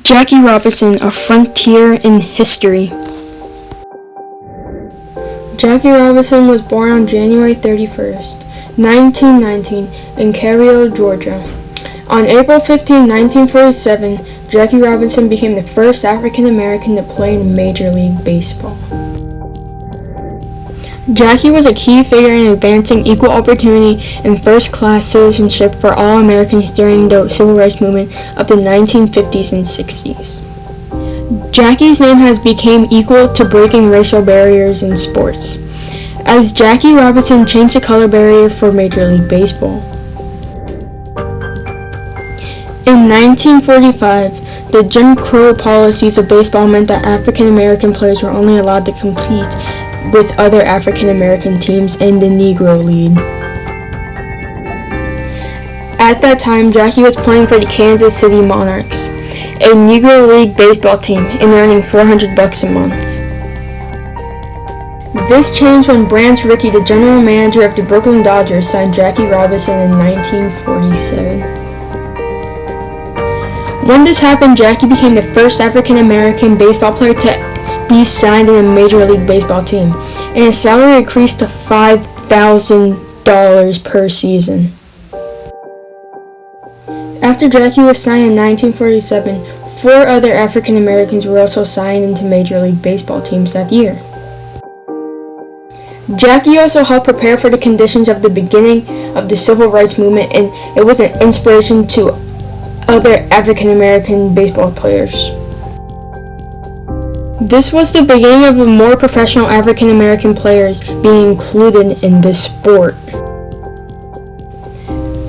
Jackie Robinson, a frontier in history. Jackie Robinson was born on January 31st, 1919, in Cairo, Georgia. On April 15, 1947, Jackie Robinson became the first African American to play in Major League Baseball. Jackie was a key figure in advancing equal opportunity and first-class citizenship for all Americans during the Civil Rights Movement of the 1950s and 60s. Jackie's name has become equal to breaking racial barriers in sports, as Jackie Robinson changed the color barrier for Major League Baseball. In 1945, the Jim Crow policies of baseball meant that African American players were only allowed to compete with other African American teams in the Negro League. At that time, Jackie was playing for the Kansas City Monarchs, a Negro League baseball team, and earning $400 a month. This changed when Branch Rickey, the general manager of the Brooklyn Dodgers, signed Jackie Robinson in 1947. When this happened, Jackie became the first African American baseball player to be signed in a Major League Baseball team, and his salary increased to $5,000 per season. After Jackie was signed in 1947, 4 other African Americans were also signed into Major League Baseball teams that year. Jackie also helped prepare for the conditions of the beginning of the Civil Rights Movement, and it was an inspiration to other African American baseball players. This was the beginning of more professional African American players being included in this sport.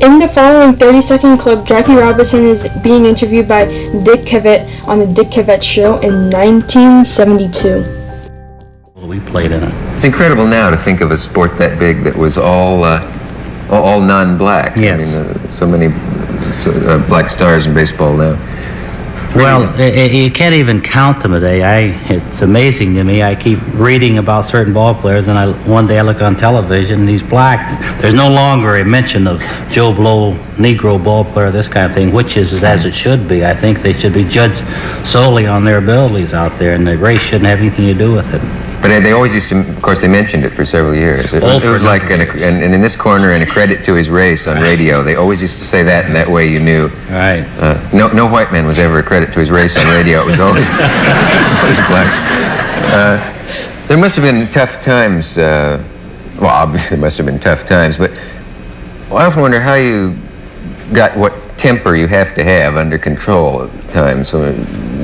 In the following 30-second clip, Jackie Robinson is being interviewed by Dick Cavett on the Dick Cavett Show in 1972. We played in it. It's incredible now to think of a sport that big that was all non-black. Yes. I mean, so many black stars in baseball now. Well, you can't even count them today. It's amazing to me. I keep reading about certain ball players, and one day I look on television and he's black. There's no longer a mention of Joe Blow, Negro ball player, this kind of thing, which is as it should be. I think they should be judged solely on their abilities out there, and the race shouldn't have anything to do with it. But they always used to, of course, they mentioned it for several years. It was like, and in this corner, and a credit to his race on radio. They always used to say that, and that way you knew. Right. No white man was ever a credit to his race on radio. It was always, always black. There must have been tough times. Well, obviously there must have been tough times, but I often wonder how you got what temper you have to have under control at the time. So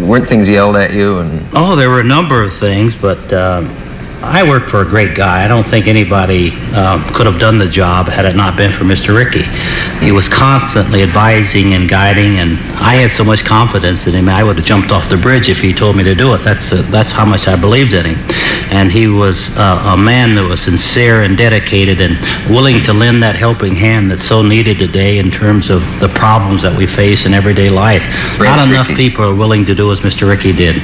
weren't things yelled at you? Oh, there were a number of things, but I worked for a great guy. I don't think anybody could have done the job had it not been for Mr. Rickey. He was constantly advising and guiding, and I had so much confidence in him, I would have jumped off the bridge if he told me to do it. That's how much I believed in him. And he was a man that was sincere and dedicated and willing to lend that helping hand that's so needed today in terms of the problems that we face in everyday life. Not enough people are willing to do as Mr. Rickey did.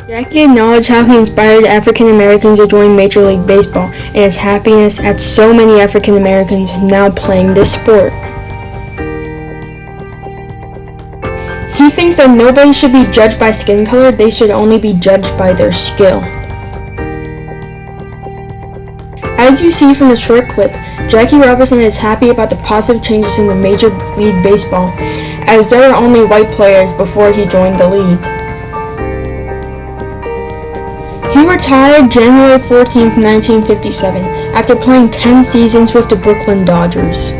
Jackie acknowledged how he inspired African Americans to join Major League Baseball and his happiness at so many African Americans now playing this sport. He thinks that nobody should be judged by skin color, they should only be judged by their skill. As you see from the short clip, Jackie Robinson is happy about the positive changes in the Major League Baseball, as there were only white players before he joined the league. He retired January 14, 1957, after playing 10 seasons with the Brooklyn Dodgers.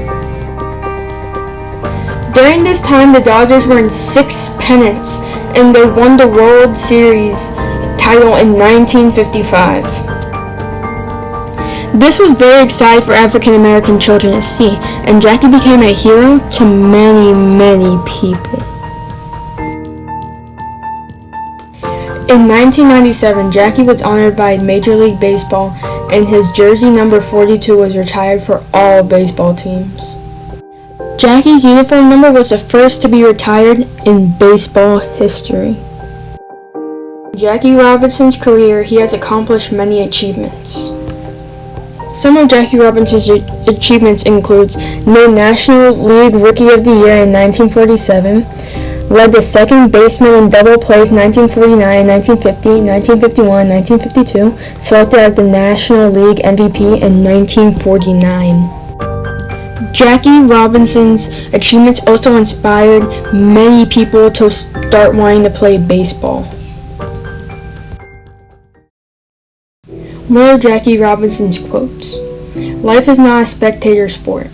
During this time, the Dodgers were in 6 pennants, and they won the World Series title in 1955. This was very exciting for African American children to see, and Jackie became a hero to many, many people. In 1997, Jackie was honored by Major League Baseball, and his jersey number 42 was retired for all baseball teams. Jackie's uniform number was the first to be retired in baseball history. In Jackie Robinson's career, he has accomplished many achievements. Some of Jackie Robinson's achievements includes named National League Rookie of the Year in 1947, led the second baseman in double plays 1949, 1950, 1951, 1952, selected as the National League MVP in 1949. Jackie Robinson's achievements also inspired many people to start wanting to play baseball. One of Jackie Robinson's quotes: "Life is not a spectator sport.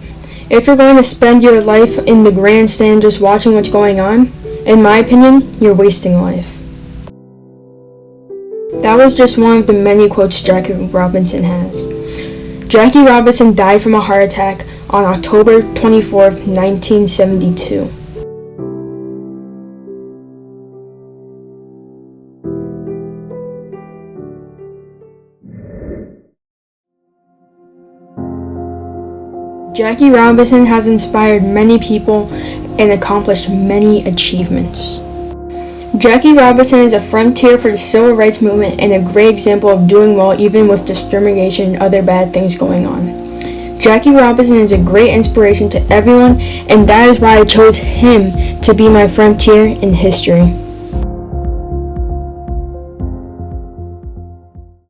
If you're going to spend your life in the grandstand just watching what's going on, in my opinion, you're wasting life." That was just one of the many quotes Jackie Robinson has. Jackie Robinson died from a heart attack on October 24, 1972. Jackie Robinson has inspired many people and accomplished many achievements. Jackie Robinson is a frontier for the civil rights movement and a great example of doing well even with discrimination and other bad things going on. Jackie Robinson is a great inspiration to everyone, and that is why I chose him to be my frontier in history.